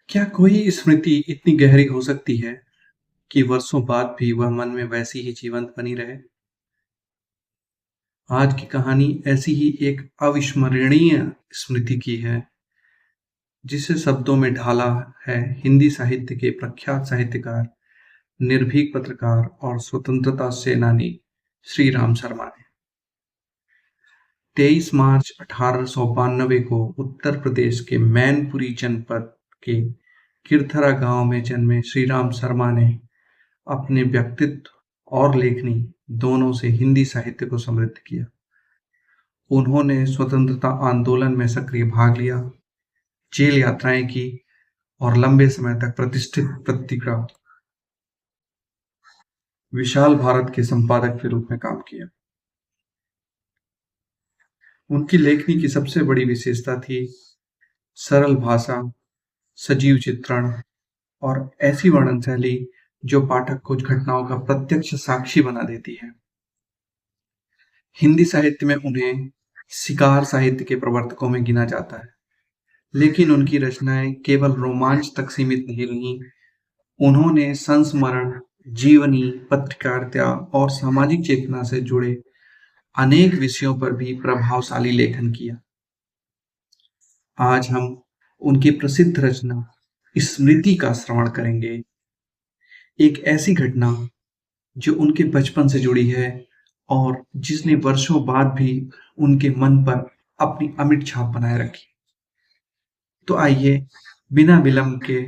क्या कोई स्मृति इतनी गहरी हो सकती है कि वर्षों बाद भी वह मन में वैसी ही जीवंत बनी रहे? आज की कहानी ऐसी ही एक अविस्मरणीय स्मृति की है, जिसे शब्दों में ढाला है हिंदी साहित्य के प्रख्यात साहित्यकार, निर्भीक पत्रकार और स्वतंत्रता सेनानी श्री राम शर्मा ने। 23 मार्च 1892 को उत्तर प्रदेश के मैनपुरी जनपद के किरथरा गांव में जन्मे श्री राम शर्मा ने अपने व्यक्तित्व और लेखनी दोनों से हिंदी साहित्य को समृद्ध किया। उन्होंने स्वतंत्रता आंदोलन में सक्रिय भाग लिया, जेल यात्राएं की और लंबे समय तक प्रतिष्ठित पत्रिका विशाल भारत के संपादक के रूप में काम किया। उनकी लेखनी की सबसे बड़ी विशेषता थी सरल भाषा, सजीव चित्रण और ऐसी वर्णन शैली जो पाठक को घटनाओं का प्रत्यक्ष साक्षी बना देती है। हिंदी साहित्य में उन्हें शिकार साहित्य के प्रवर्तकों में गिना जाता है, लेकिन उनकी रचनाएं केवल रोमांच तक सीमित नहीं रहीं। उन्होंने संस्मरण, जीवनी, पत्रकारिता और सामाजिक चेतना से जुड़े अनेक विषयों पर भी प्रभावशाली लेखन किया। आज हम उनकी प्रसिद्ध रचना स्मृति का श्रवण करेंगे, एक ऐसी घटना जो उनके बचपन से जुड़ी है और जिसने वर्षों बाद भी उनके मन पर अपनी अमिट छाप बनाए रखी। तो आइए बिना विलंब के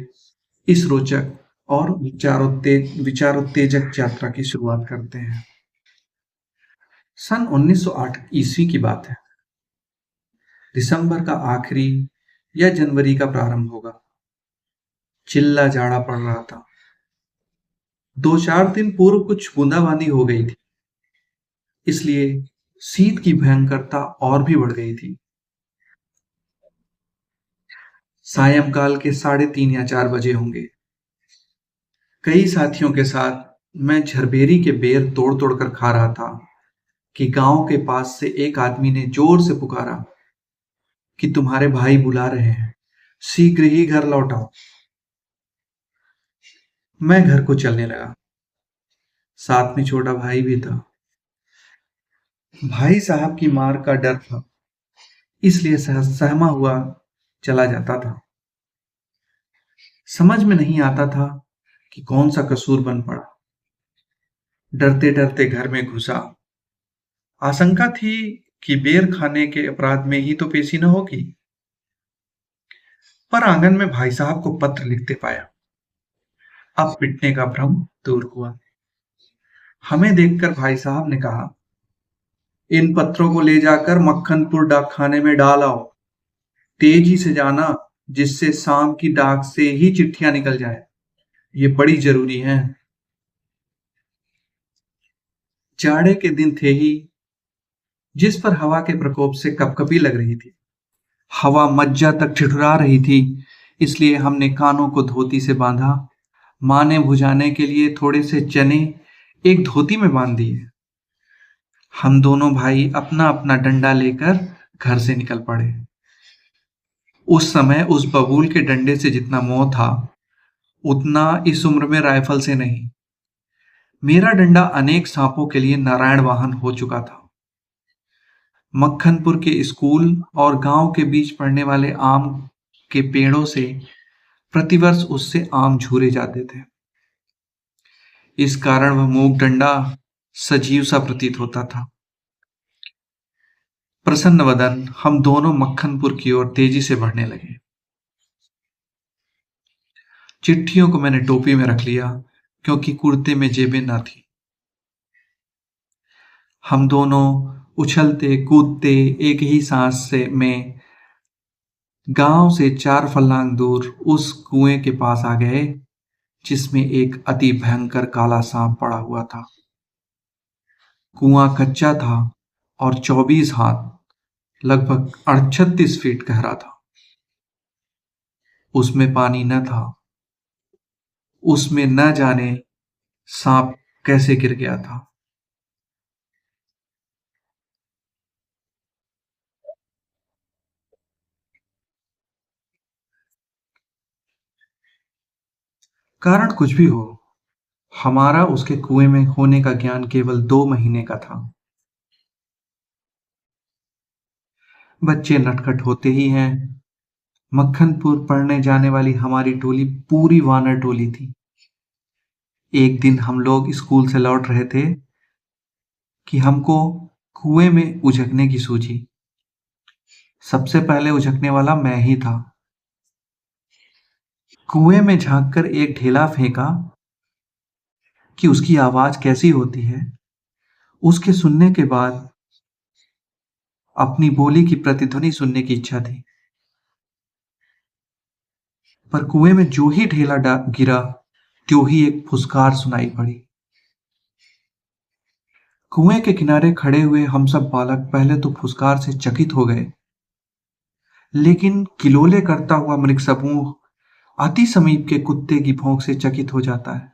इस रोचक और विचारोत्तेजक यात्रा की शुरुआत करते हैं। सन 1908 ईस्वी की बात है। दिसंबर का आखिरी या जनवरी का प्रारंभ होगा। चिल्ला जाड़ा पड़ रहा था। 2-4 दिन पूर्व कुछ बूंदाबांदी हो गई थी, इसलिए शीत की भयंकरता और भी बढ़ गई थी। सायंकाल के 3:30 या 4 बजे होंगे। कई साथियों के साथ मैं झरबेरी के बेर तोड़ तोड़ कर खा रहा था कि गांव के पास से एक आदमी ने जोर से पुकारा कि तुम्हारे भाई बुला रहे हैं, शीघ्र ही घर लौट आओ। मैं घर को चलने लगा। साथ में छोटा भाई भी था। भाई साहब की मार का डर था, इसलिए सहमा हुआ चला जाता था। समझ में नहीं आता था कि कौन सा कसूर बन पड़ा। डरते डरते घर में घुसा। आशंका थी कि बेर खाने के अपराध में ही तो पेशी न होगी, पर आंगन में भाई साहब को पत्र लिखते पाया। अब पिटने का भ्रम दूर हुआ। हमें देखकर भाई साहब ने कहा, इन पत्रों को ले जाकर मक्खनपुर डाक खाने में डाल आओ। तेजी से जाना, जिससे शाम की डाक से ही चिट्ठियां निकल जाए। ये बड़ी जरूरी है। जाड़े के दिन थे ही, जिस पर हवा के प्रकोप से कपकपी लग रही थी। हवा मज्जा तक ठिठुरा रही थी, इसलिए हमने कानों को धोती से बांधा। माँ ने भुजाने के लिए थोड़े से चने एक धोती में बांध दिए। हम दोनों भाई अपना अपना डंडा लेकर घर से निकल पड़े। उस समय उस बबूल के डंडे से जितना मोह था, उतना इस उम्र में राइफल से नहीं। मेरा डंडा अनेक सांपों के लिए नारायण वाहन हो चुका था। मक्खनपुर के स्कूल और गांव के बीच पड़ने वाले आम के पेड़ों से प्रतिवर्ष उससे आम झूरे जाते थे। इस कारण वह मूक डंडा सजीव सा प्रतीत होता था। प्रसन्न वदन हम दोनों मक्खनपुर की ओर तेजी से बढ़ने लगे। चिट्ठियों को मैंने टोपी में रख लिया, क्योंकि कुर्ते में जेबें ना थी। हम दोनों उछलते कूदते एक ही सांस से में गांव से 4 फर्लांग दूर उस कुएं के पास आ गए, जिसमें एक अति भयंकर काला सांप पड़ा हुआ था। कुआं कच्चा था और 24 हाथ, लगभग 38 फीट गहरा था। उसमें पानी न था। उसमें न जाने सांप कैसे गिर गया था। कारण कुछ भी हो, हमारा उसके कुएं में होने का ज्ञान केवल 2 महीने का था। बच्चे नटखट होते ही हैं। मक्खनपुर पढ़ने जाने वाली हमारी टोली पूरी वानर टोली थी। एक दिन हम लोग स्कूल से लौट रहे थे कि हमको कुएं में उझकने की सूझी। सबसे पहले उझकने वाला मैं ही था। कुएं में झांककर एक ढेला फेंका कि उसकी आवाज कैसी होती है। उसके सुनने के बाद अपनी बोली की प्रतिध्वनि सुनने की इच्छा थी। पर कुएं में जो ही ढेला गिरा, त्यों ही एक फुसकार सुनाई पड़ी। कुएं के किनारे खड़े हुए हम सब बालक पहले तो फुसकार से चकित हो गए, लेकिन किलोले करता हुआ मृग समूह अति समीप के कुत्ते की भौंक से चकित हो जाता है।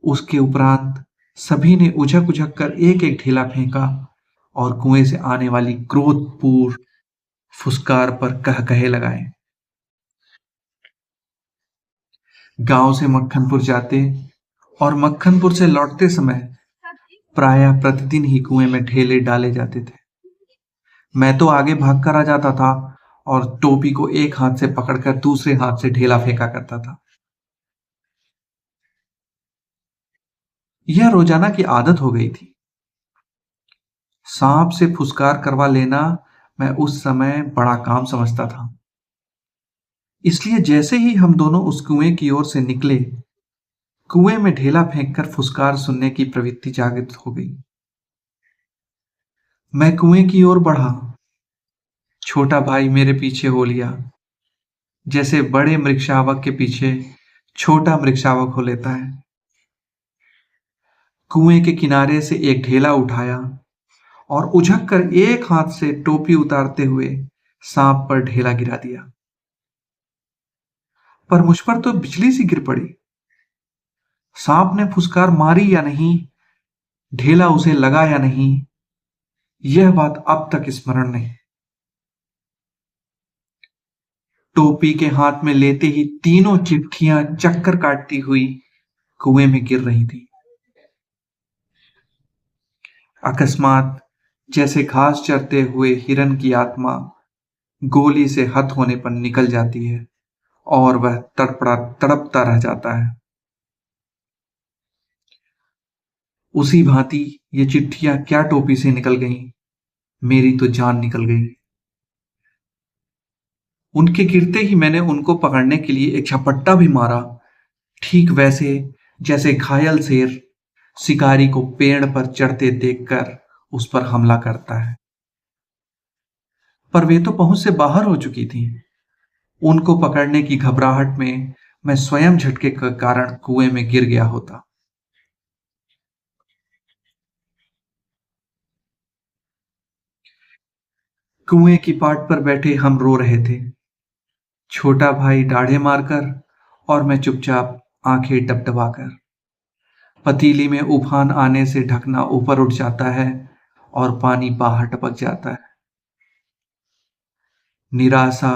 उसके उपरांत सभी ने उझक उझक कर एक एक ढेला फेंका और कुएं से आने वाली क्रोधपूर्ण फुसकार पर कह कहे लगाए। गांव से मक्खनपुर जाते और मक्खनपुर से लौटते समय प्रायः प्रतिदिन ही कुएं में ढेले डाले जाते थे। मैं तो आगे भागकर आ जाता था और टोपी को एक हाथ से पकड़कर दूसरे हाथ से ढेला फेंका करता था। यह रोजाना की आदत हो गई थी। सांप से फुसकार करवा लेना मैं उस समय बड़ा काम समझता था। इसलिए जैसे ही हम दोनों उस कुएं की ओर से निकले, कुएं में ढेला फेंककर फुसकार सुनने की प्रवृत्ति जागृत हो गई। मैं कुएं की ओर बढ़ा। छोटा भाई मेरे पीछे हो लिया, जैसे बड़े मृगशावक के पीछे छोटा मृगशावक हो लेता है। कुएं के किनारे से एक ढेला उठाया और उझक कर एक हाथ से टोपी उतारते हुए सांप पर ढेला गिरा दिया। पर मुझ पर तो बिजली सी गिर पड़ी। सांप ने फुसकार मारी या नहीं, ढेला उसे लगा या नहीं, यह बात अब तक स्मरण नहीं। टोपी के हाथ में लेते ही तीनों चिट्ठियां चक्कर काटती हुई कुएं में गिर रही थी। अकस्मात जैसे घास चरते हुए हिरन की आत्मा गोली से हत होने पर निकल जाती है और वह तड़पता रह जाता है, उसी भांति ये चिट्ठियां क्या टोपी से निकल गईं। मेरी तो जान निकल गई। उनके गिरते ही मैंने उनको पकड़ने के लिए एक झपट्टा भी मारा, ठीक वैसे जैसे घायल शेर शिकारी को पेड़ पर चढ़ते देखकर उस पर हमला करता है। पर वे तो पहुंच से बाहर हो चुकी थी। उनको पकड़ने की घबराहट में मैं स्वयं झटके के कारण कुएं में गिर गया होता। कुएं की पाट पर बैठे हम रो रहे थे, छोटा भाई दाढ़े मारकर और मैं चुपचाप आंखें डबडबाकर। पतीली में उफान आने से ढकना ऊपर उठ जाता है और पानी बाहर टपक जाता है। निराशा,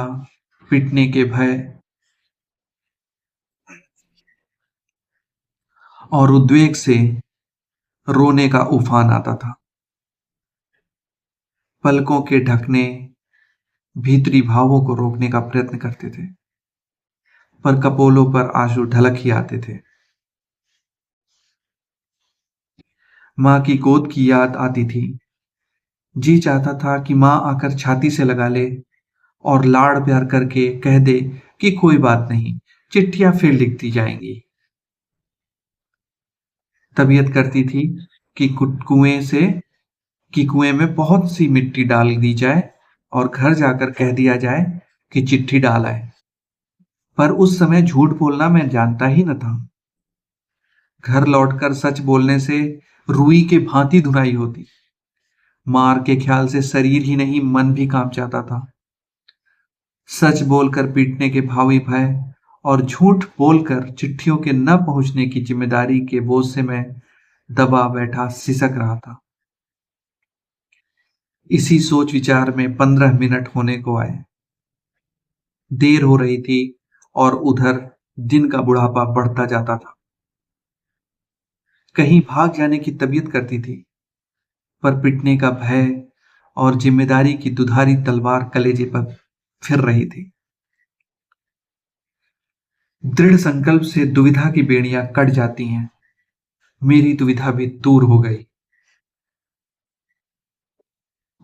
पिटने के भय और उद्वेग से रोने का उफान आता था। पलकों के ढकने भीतरी भावों को रोकने का प्रयत्न करते थे, पर कपोलों पर आंसू ढलक ही आते थे। माँ की गोद की याद आती थी। जी चाहता था कि माँ आकर छाती से लगा ले और लाड़ प्यार करके कह दे कि कोई बात नहीं, चिट्ठियां फिर लिखती जाएंगी। तबीयत करती थी कि कुएं में बहुत सी मिट्टी डाल दी जाए और घर जाकर कह दिया जाए कि चिट्ठी डाल आए। पर उस समय झूठ बोलना मैं जानता ही न था। घर लौटकर सच बोलने से रुई के भांति धुनाई होती। मार के ख्याल से शरीर ही नहीं मन भी कांप जाता था। सच बोलकर पीटने के भावी भय और झूठ बोलकर चिट्ठियों के न पहुंचने की जिम्मेदारी के बोझ से मैं दबा बैठा सिसक रहा था। इसी सोच विचार में 15 मिनट होने को आए। देर हो रही थी और उधर दिन का बुढ़ापा बढ़ता जाता था। कहीं भाग जाने की तबीयत करती थी, पर पिटने का भय और जिम्मेदारी की दुधारी तलवार कलेजे पर फिर रही थी। दृढ़ संकल्प से दुविधा की बेड़ियां कट जाती हैं। मेरी दुविधा भी दूर हो गई।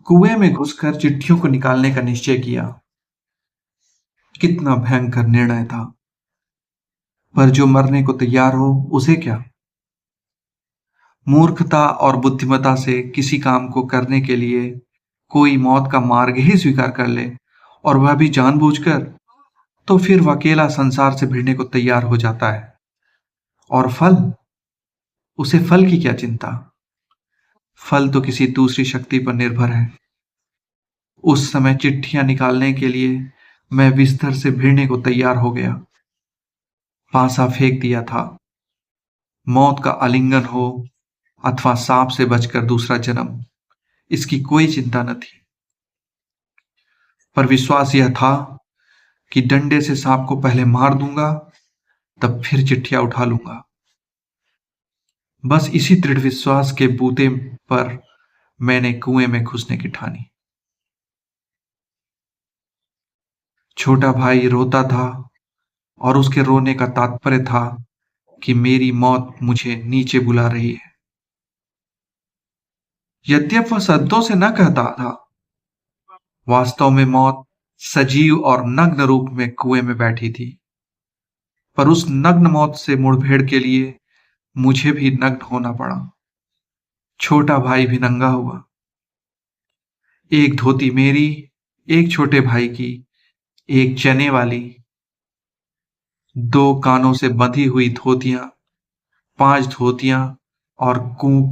कुएं में घुसकर चिट्ठियों को निकालने का निश्चय किया। कितना भयंकर निर्णय था। पर जो मरने को तैयार हो उसे क्या। मूर्खता और बुद्धिमत्ता से किसी काम को करने के लिए कोई मौत का मार्ग ही स्वीकार कर ले, और वह भी जानबूझकर, तो फिर वह अकेला संसार से भिड़ने को तैयार हो जाता है। और फल, उसे फल की क्या चिंता। फल तो किसी दूसरी शक्ति पर निर्भर है। उस समय चिट्ठियां निकालने के लिए मैं बिस्तर से भिड़ने को तैयार हो गया। पासा फेंक दिया था। मौत का आलिंगन हो अथवा सांप से बचकर दूसरा जन्म, इसकी कोई चिंता न थी। पर विश्वास यह था कि डंडे से सांप को पहले मार दूंगा, तब फिर चिट्ठियां उठा लूंगा। बस इसी दृढ़ विश्वास के बूते पर मैंने कुएं में घुसने की ठानी। छोटा भाई रोता था, और उसके रोने का तात्पर्य था कि मेरी मौत मुझे नीचे बुला रही है। यद्यप वह शब्दों से न कहता था, वास्तव में मौत सजीव और नग्न रूप में कुएं में बैठी थी। पर उस नग्न मौत से मुठभेड़ के लिए मुझे भी नग्न होना पड़ा। छोटा भाई भी नंगा हुआ। एक धोती मेरी, एक छोटे भाई की, एक चने वाली, दो कानों से बंधी हुई धोतियां, पांच धोतियां और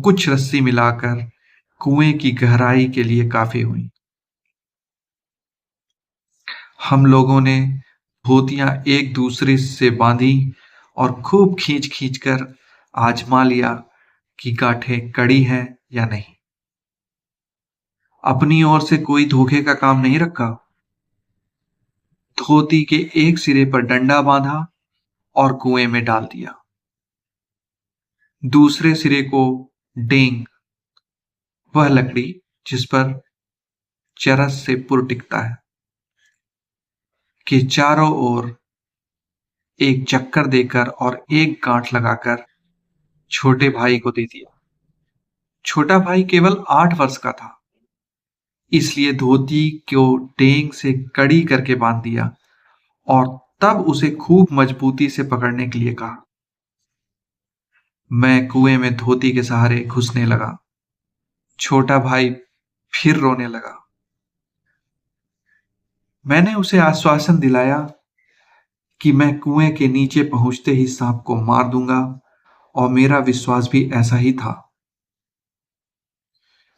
कुछ रस्सी मिलाकर कुएं की गहराई के लिए काफी हुई। हम लोगों ने धोतियां एक दूसरे से बांधी और खूब खींच खींच कर आजमा लिया कि गांठें कड़ी हैं या नहीं। अपनी ओर से कोई धोखे का काम नहीं रखा। धोती के एक सिरे पर डंडा बांधा और कुएं में डाल दिया। दूसरे सिरे को डेंग, वह लकड़ी जिस पर चरस से पुर टिकता है, के चारों ओर एक चक्कर देकर और एक गांठ लगाकर छोटे भाई को दे दिया। छोटा भाई केवल 8 वर्ष का था, इसलिए धोती को डेंग से कड़ी करके बांध दिया और तब उसे खूब मजबूती से पकड़ने के लिए कहा। मैं कुएं में धोती के सहारे घुसने लगा। छोटा भाई फिर रोने लगा। मैंने उसे आश्वासन दिलाया कि मैं कुएं के नीचे पहुंचते ही सांप को मार दूंगा, और मेरा विश्वास भी ऐसा ही था।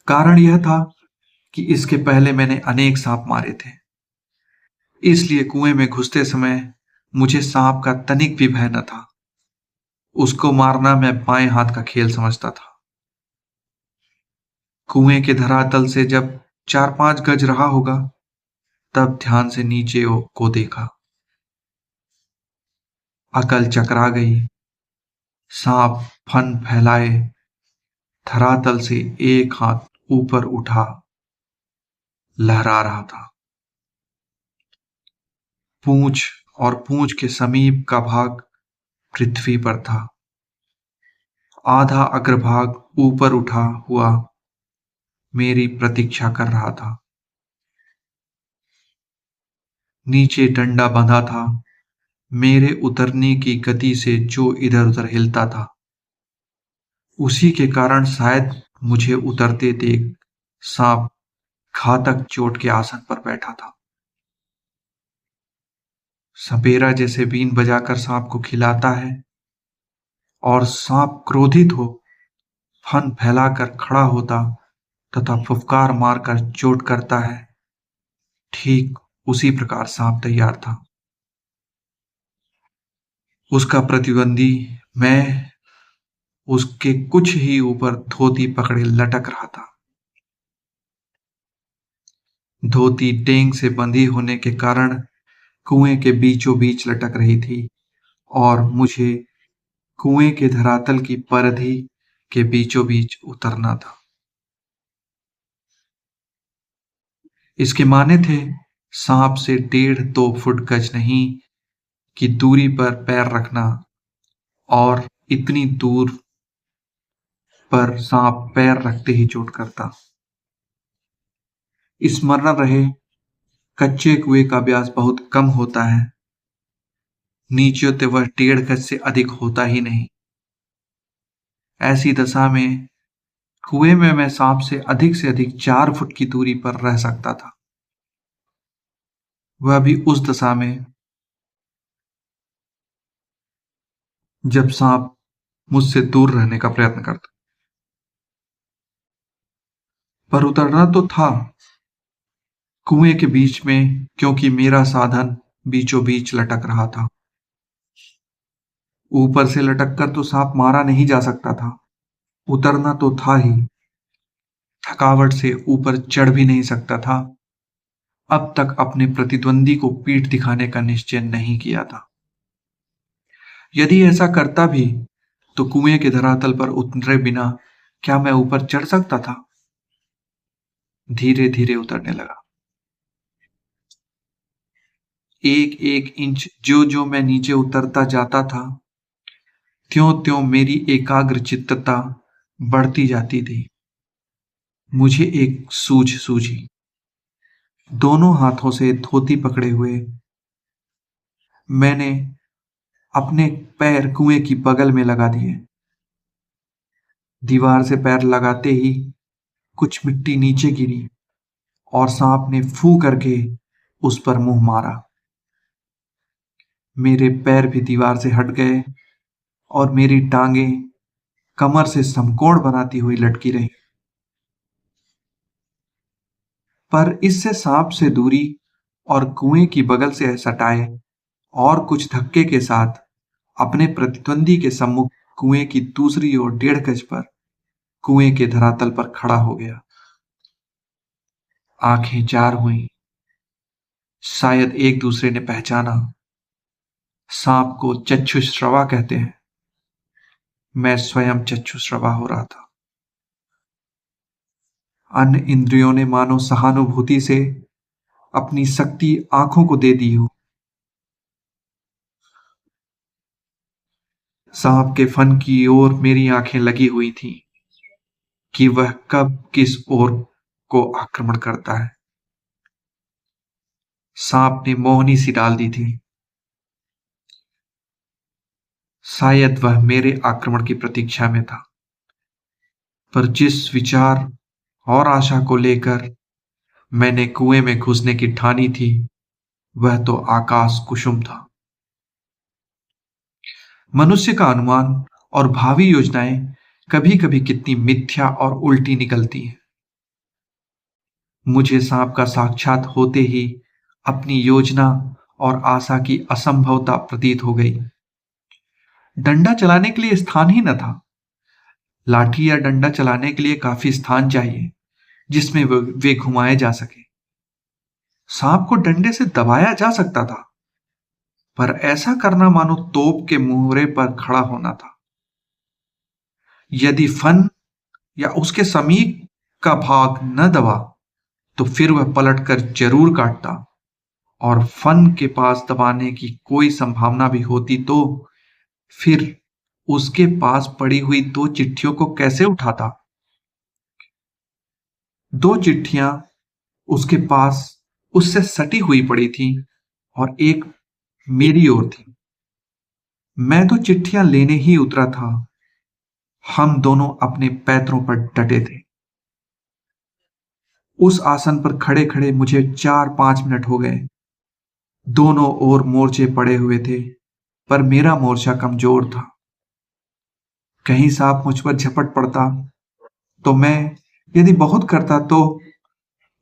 कारण यह था कि इसके पहले मैंने अनेक सांप मारे थे, इसलिए कुएं में घुसते समय मुझे सांप का तनिक भी भय न था। उसको मारना मैं बाएं हाथ का खेल समझता था। कुएं के धरातल से जब 4-5 गज रहा होगा, तब ध्यान से नीचे को देखा। अकल चकरा गई। सांप फन फैलाए धरातल से एक हाथ ऊपर उठा लहरा रहा था। पूंछ और पूंछ के समीप का भाग पृथ्वी पर था। आधा अग्रभाग ऊपर उठा हुआ मेरी प्रतीक्षा कर रहा था। नीचे डंडा बंधा था। मेरे उतरने की गति से जो इधर उधर हिलता था, उसी के कारण शायद मुझे उतरते देख सांप घातक चोट के आसन पर बैठा था। सपेरा जैसे बीन बजाकर सांप को खिलाता है, और सांप क्रोधित हो फन फैलाकर खड़ा होता तथा फुफकार मारकर चोट करता है, ठीक उसी प्रकार सांप तैयार था। उसका प्रतिद्वंदी मैं उसके कुछ ही ऊपर धोती पकड़े लटक रहा था। धोती डेंग से बंधी होने के कारण कुएं के बीचों बीच लटक रही थी, और मुझे कुएं के धरातल की परिधि के बीचों बीच उतरना था। इसके माने थे सांप से 1.5-2 फुट गज नहीं की दूरी पर पैर रखना, और इतनी दूर पर सांप पैर रखते ही चोट करता। स्मरण रहे, कच्चे कुएं का व्यास बहुत कम होता है, नीचे तो वह 1.5 गज से अधिक होता ही नहीं। ऐसी दशा में कुएं में मैं सांप से अधिक 4 फुट की दूरी पर रह सकता था, वह भी उस दशा में जब सांप मुझसे दूर रहने का प्रयत्न करता। पर उतरना तो था कुएं के बीच में, क्योंकि मेरा साधन बीचों बीच लटक रहा था। ऊपर से लटक कर तो सांप मारा नहीं जा सकता था, उतरना तो था ही, थकावट से ऊपर चढ़ भी नहीं सकता था। अब तक अपने प्रतिद्वंदी को पीठ दिखाने का निश्चय नहीं किया था। यदि ऐसा करता भी तो कुएं के धरातल पर उतरे बिना क्या मैं ऊपर चढ़ सकता था? धीरे धीरे उतरने लगा। एक एक इंच जो जो मैं नीचे उतरता जाता था, त्यों त्यों मेरी एकाग्र चित्तता बढ़ती जाती थी। मुझे एक सूझ सूझी। दोनों हाथों से धोती पकड़े हुए मैंने अपने पैर कुएं की बगल में लगा दिए। दीवार से पैर लगाते ही कुछ मिट्टी नीचे गिरी और सांप ने फू करके उस पर मुंह मारा। मेरे पैर भी दीवार से हट गए और मेरी टांगें कमर से समकोण बनाती हुई लटकी रही। पर इससे सांप से दूरी और कुएं की बगल से सटाए और कुछ धक्के के साथ अपने प्रतिद्वंदी के सम्मुख कुएं की दूसरी ओर 1.5 गज पर कुएं के धरातल पर खड़ा हो गया। आंखें चार हुई। शायद एक दूसरे ने पहचाना। सांप को चक्षुश्रवा कहते हैं। मैं स्वयं चक्षुश्रवा हो रहा था। अन्य इंद्रियों ने मानो सहानुभूति से अपनी शक्ति आंखों को दे दी हो। सांप के फन की ओर मेरी आंखें लगी हुई थीं कि वह कब किस ओर को आक्रमण करता है। सांप ने मोहनी सी डाल दी थी। शायद वह मेरे आक्रमण की प्रतीक्षा में था। पर जिस विचार और आशा को लेकर मैंने कुएं में घुसने की ठानी थी, वह तो आकाश कुसुम था। मनुष्य का अनुमान और भावी योजनाएं कभी कभी कितनी मिथ्या और उल्टी निकलती हैं। मुझे सांप का साक्षात होते ही अपनी योजना और आशा की असंभवता प्रतीत हो गई। डंडा चलाने के लिए स्थान ही न था। लाठी या डंडा चलाने के लिए काफी स्थान चाहिए जिसमें वे घुमाए जा सके। सांप को डंडे से दबाया जा सकता था, पर ऐसा करना मानो तोप के मुहरे पर खड़ा होना था। यदि फन या उसके समीप का भाग न दबा तो फिर वह पलटकर जरूर काटता, और फन के पास दबाने की कोई संभावना भी होती तो फिर उसके पास पड़ी हुई 2 चिट्ठियों को कैसे उठाता? 2 चिट्ठियां उसके पास उससे सटी हुई पड़ी थी और एक मेरी ओर थी। मैं तो चिट्ठियां लेने ही उतरा था। हम दोनों अपने पैरों पर डटे थे। उस आसन पर खड़े खड़े मुझे 4-5 मिनट हो गए। दोनों ओर मोर्चे पड़े हुए थे, पर मेरा मोर्चा कमजोर था। कहीं सांप मुझ पर झपट पड़ता तो मैं, यदि बहुत करता तो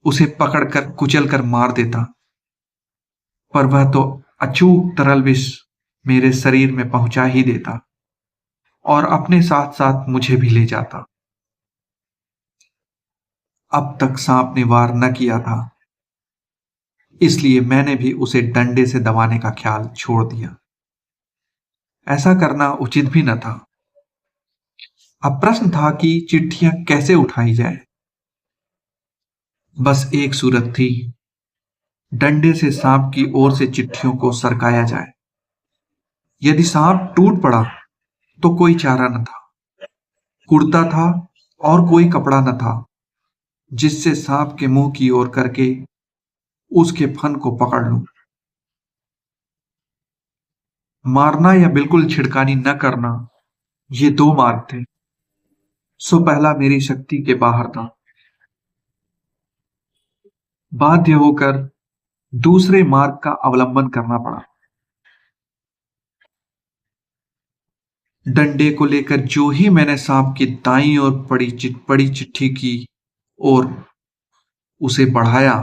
उसे पकड़कर कुचल कर मार देता, पर वह तो अचूक तरल विष मेरे शरीर में पहुंचा ही देता और अपने साथ साथ मुझे भी ले जाता। अब तक सांप ने वार न किया था, इसलिए मैंने भी उसे डंडे से दबाने का ख्याल छोड़ दिया। ऐसा करना उचित भी न था। अब प्रश्न था कि चिट्ठियां कैसे उठाई जाए। बस एक सूरत थी, डंडे से सांप की ओर से चिट्ठियों को सरकाया जाए। यदि सांप टूट पड़ा तो कोई चारा न था, कुड़ता था और कोई कपड़ा न था जिससे सांप के मुंह की ओर करके उसके फन को पकड़ लूं। मारना या बिल्कुल छिड़कानी न करना, ये दो मार्ग थे। सो पहला मेरी शक्ति के बाहर था। बाध्य होकर दूसरे मार्ग का अवलंबन करना पड़ा। डंडे को लेकर जो ही मैंने सांप की दाईं ओर पड़ी चिट्ठी की ओर उसे बढ़ाया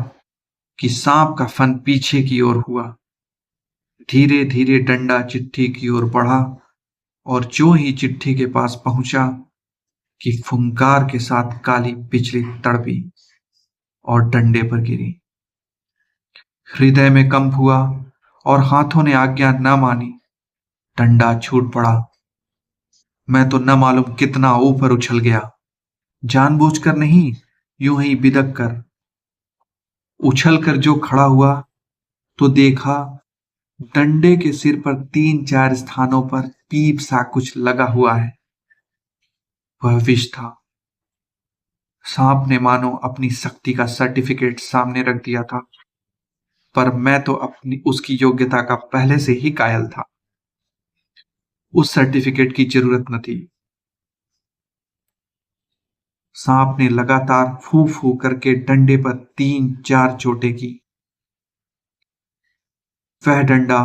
कि सांप का फन पीछे की ओर हुआ। धीरे धीरे डंडा चिट्ठी की ओर बढ़ा और जो ही चिट्ठी के पास पहुंचा कि फुंकार के साथ काली बिजली तड़पी और डंडे पर गिरी। हृदय में कंप हुआ और हाथों ने आज्ञा न मानी। डंडा छूट पड़ा। मैं तो न मालूम कितना ऊपर उछल गया, जानबूझकर नहीं, यूं ही बिदक कर। उछल कर जो खड़ा हुआ तो देखा डंडे के सिर पर 3-4 स्थानों पर पीप सा कुछ लगा हुआ है। वह विष था। सांप ने मानो अपनी शक्ति का सर्टिफिकेट सामने रख दिया था, पर मैं तो अपनी उसकी योग्यता का पहले से ही कायल था। उस सर्टिफिकेट की जरूरत न थी। सांप ने लगातार फू फू करके डंडे पर 3-4 चोटें की। वह डंडा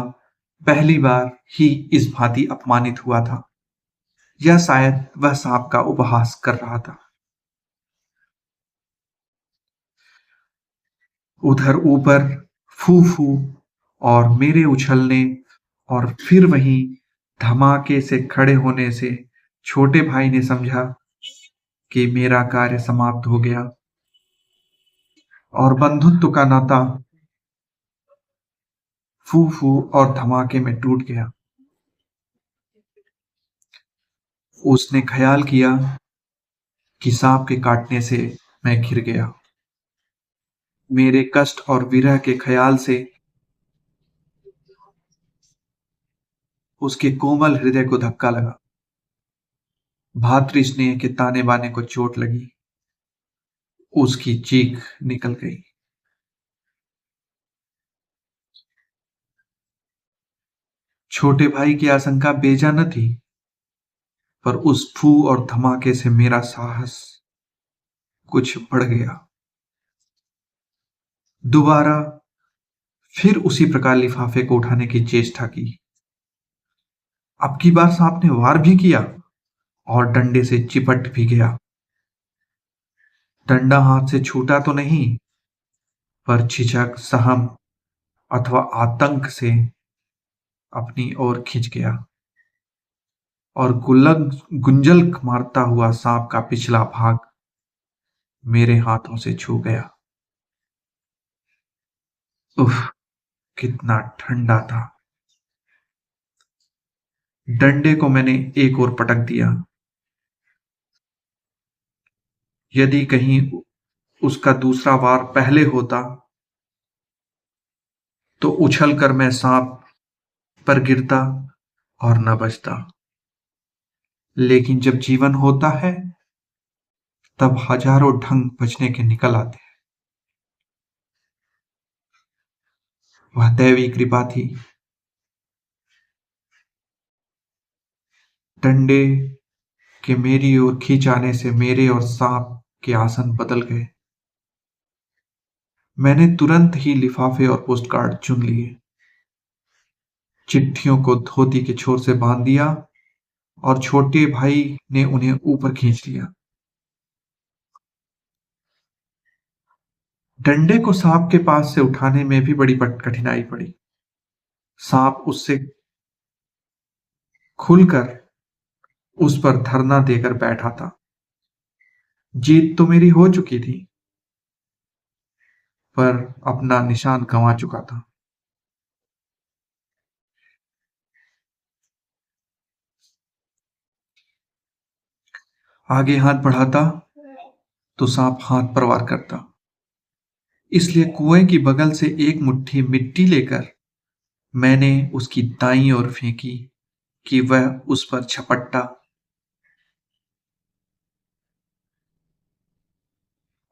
पहली बार ही इस भांति अपमानित हुआ था, या शायद वह सांप का उपहास कर रहा था। उधर ऊपर फू फू और मेरे उछलने और फिर वहीं धमाके से खड़े होने से छोटे भाई ने समझा कि मेरा कार्य समाप्त हो गया और बंधुत्व का नाता फू फू और धमाके में टूट गया। उसने ख्याल किया कि सांप के काटने से मैं घिर गया। मेरे कष्ट और विरह के ख्याल से उसके कोमल हृदय को धक्का लगा। भातृ स्नेह के ताने बाने को चोट लगी। उसकी चीख निकल गई। छोटे भाई की आशंका बेजा न थी, पर उस फू और धमाके से मेरा साहस कुछ बढ़ गया। दोबारा फिर उसी प्रकार लिफाफे को उठाने की चेष्टा की। अब की बार सांप ने वार भी किया और डंडे से चिपट भी गया। डंडा हाथ से छूटा तो नहीं, पर झिझक, सहम अथवा आतंक से अपनी ओर खिंच गया और गुंजल मारता हुआ सांप का पिछला भाग मेरे हाथों से छू गया। उफ, कितना ठंडा था। डंडे को मैंने एक ओर पटक दिया। यदि कहीं उसका दूसरा वार पहले होता तो उछल कर मैं सांप पर गिरता और न बचता। लेकिन जब जीवन होता है तब हजारों ढंग बचने के निकल आते हैं। वह दैवी कृपा थी। डंडे के मेरी ओर खींच आने से मेरे और सांप के आसन बदल गए। मैंने तुरंत ही लिफाफे और पोस्टकार्ड चुन लिए। चिट्ठियों को धोती के छोर से बांध दिया और छोटे भाई ने उन्हें ऊपर खींच लिया। डंडे को सांप के पास से उठाने में भी बड़ी कठिनाई पड़ी। सांप उससे खुलकर उस पर धरना देकर बैठा था। जीत तो मेरी हो चुकी थी, पर अपना निशान गंवा चुका था। आगे हाथ बढ़ाता तो सांप हाथ पर वार करता। इसलिए कुएं की बगल से एक मुट्ठी मिट्टी लेकर मैंने उसकी दाईं ओर फेंकी कि वह उस पर झपट्टा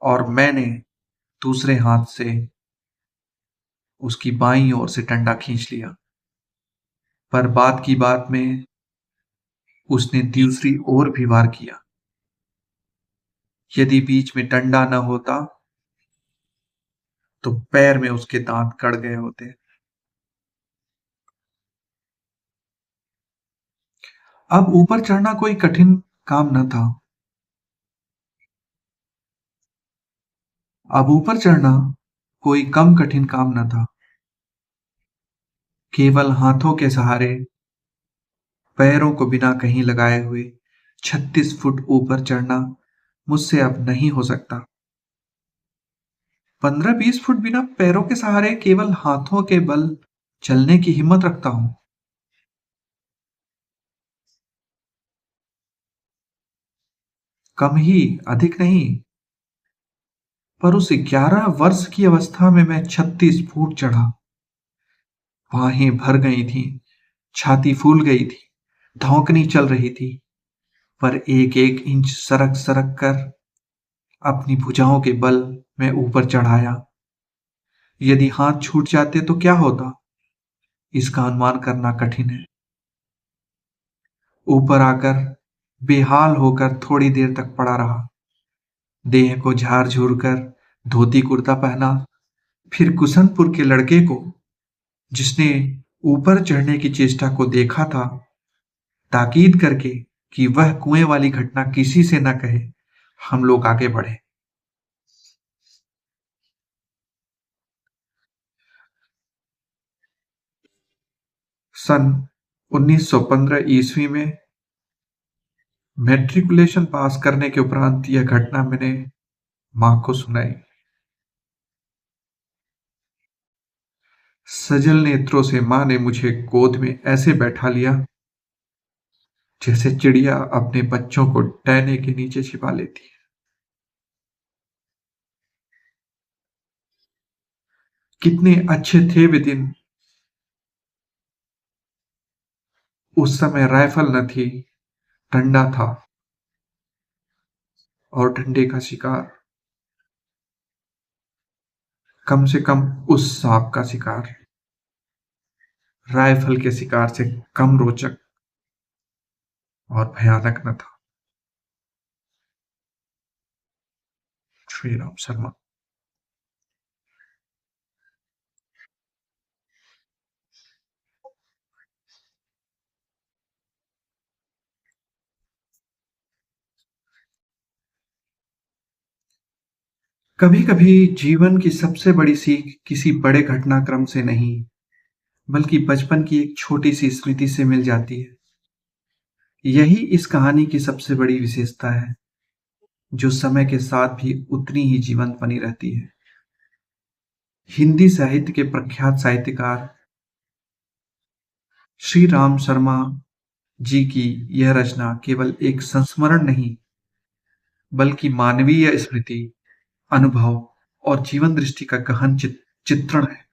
और मैंने दूसरे हाथ से उसकी बाईं ओर से डंडा खींच लिया। पर बात की बात में उसने दूसरी ओर भी वार किया। यदि बीच में डंडा न होता तो पैर में उसके दांत गड़ गए होते। अब ऊपर चढ़ना कोई कठिन काम न था। अब ऊपर चढ़ना कोई कम कठिन काम न था। केवल हाथों के सहारे, पैरों को बिना कहीं लगाए हुए 36 फुट ऊपर चढ़ना मुझसे अब नहीं हो सकता। 15-20 फुट बिना पैरों के सहारे केवल हाथों के बल चलने की हिम्मत रखता हूं। कम ही, अधिक नहीं। पर उस 11 वर्ष की अवस्था में मैं 36 फुट चढ़ा। बाहें भर गई थीं, छाती फूल गई थी, धौंकनी चल रही थी। पर एक एक इंच सरक सरक कर अपनी भुजाओं के बल में ऊपर चढ़ाया। यदि हाथ छूट जाते तो क्या होता, इसका अनुमान करना कठिन है। ऊपर आकर बेहाल होकर थोड़ी देर तक पड़ा रहा। देह को झाड़ झूर कर धोती कुर्ता पहना। फिर कुसनपुर के लड़के को, जिसने ऊपर चढ़ने की चेष्टा को देखा था, ताकीद करके कि वह कुएं वाली घटना किसी से न कहे, हम लोग आगे बढ़े। सन 1915 ईस्वी में मैट्रिकुलेशन पास करने के उपरांत यह घटना मैंने मां को सुनाई। सजल नेत्रों से मां ने मुझे गोद में ऐसे बैठा लिया जैसे चिड़िया अपने बच्चों को टहने के नीचे छिपा लेती है। कितने अच्छे थे वे दिन। उस समय राइफल न थी, डंडा था, और डंडे का शिकार, कम से कम उस सांप का शिकार, राइफल के शिकार से कम रोचक और भयानक न था। श्री राम शर्मा। कभी कभी जीवन की सबसे बड़ी सीख किसी बड़े घटनाक्रम से नहीं, बल्कि बचपन की एक छोटी सी स्मृति से मिल जाती है। यही इस कहानी की सबसे बड़ी विशेषता है, जो समय के साथ भी उतनी ही जीवंत बनी रहती है। हिंदी साहित्य के प्रख्यात साहित्यकार श्री राम शर्मा जी की यह रचना केवल एक संस्मरण नहीं, बल्कि मानवीय स्मृति, अनुभव और जीवन दृष्टि का गहन चित्रण है।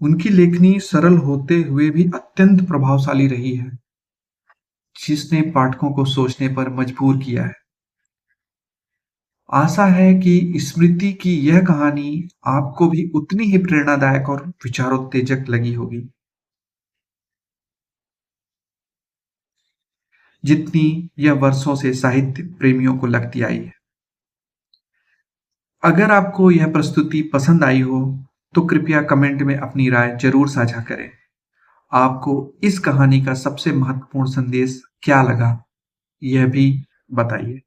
उनकी लेखनी सरल होते हुए भी अत्यंत प्रभावशाली रही है, जिसने पाठकों को सोचने पर मजबूर किया है। आशा है कि स्मृति की यह कहानी आपको भी उतनी ही प्रेरणादायक और विचारोत्तेजक लगी होगी, जितनी यह वर्षों से साहित्य प्रेमियों को लगती आई है। अगर आपको यह प्रस्तुति पसंद आई हो तो कृपया कमेंट में अपनी राय जरूर साझा करें। आपको इस कहानी का सबसे महत्वपूर्ण संदेश क्या लगा, यह भी बताइए।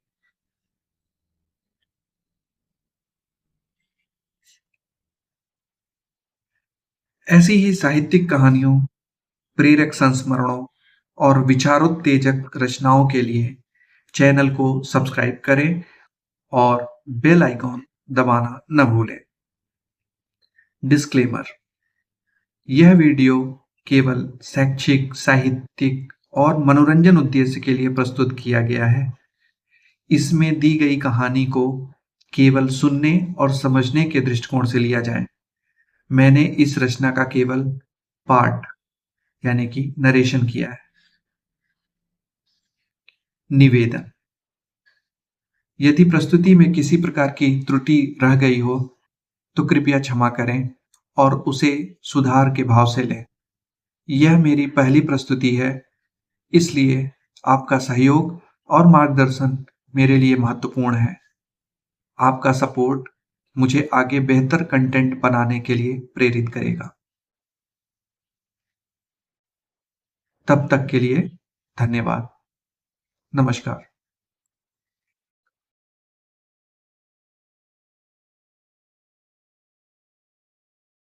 ऐसी ही साहित्यिक कहानियों, प्रेरक संस्मरणों और विचारोत्तेजक रचनाओं के लिए चैनल को सब्सक्राइब करें और बेल आइकॉन दबाना न भूलें। डिस्क्लेमर: यह वीडियो केवल शैक्षिक, साहित्यिक और मनोरंजन उद्देश्य के लिए प्रस्तुत किया गया है। इसमें दी गई कहानी को केवल सुनने और समझने के दृष्टिकोण से लिया जाए। मैंने इस रचना का केवल पाठ यानी कि नरेशन किया है। निवेदन। यदि प्रस्तुति में किसी प्रकार की त्रुटि रह गई हो तो कृपया क्षमा करें और उसे सुधार के भाव से लें। यह मेरी पहली प्रस्तुति है, इसलिए आपका सहयोग और मार्गदर्शन मेरे लिए महत्वपूर्ण है। आपका सपोर्ट मुझे आगे बेहतर कंटेंट बनाने के लिए प्रेरित करेगा। तब तक के लिए धन्यवाद। नमस्कार।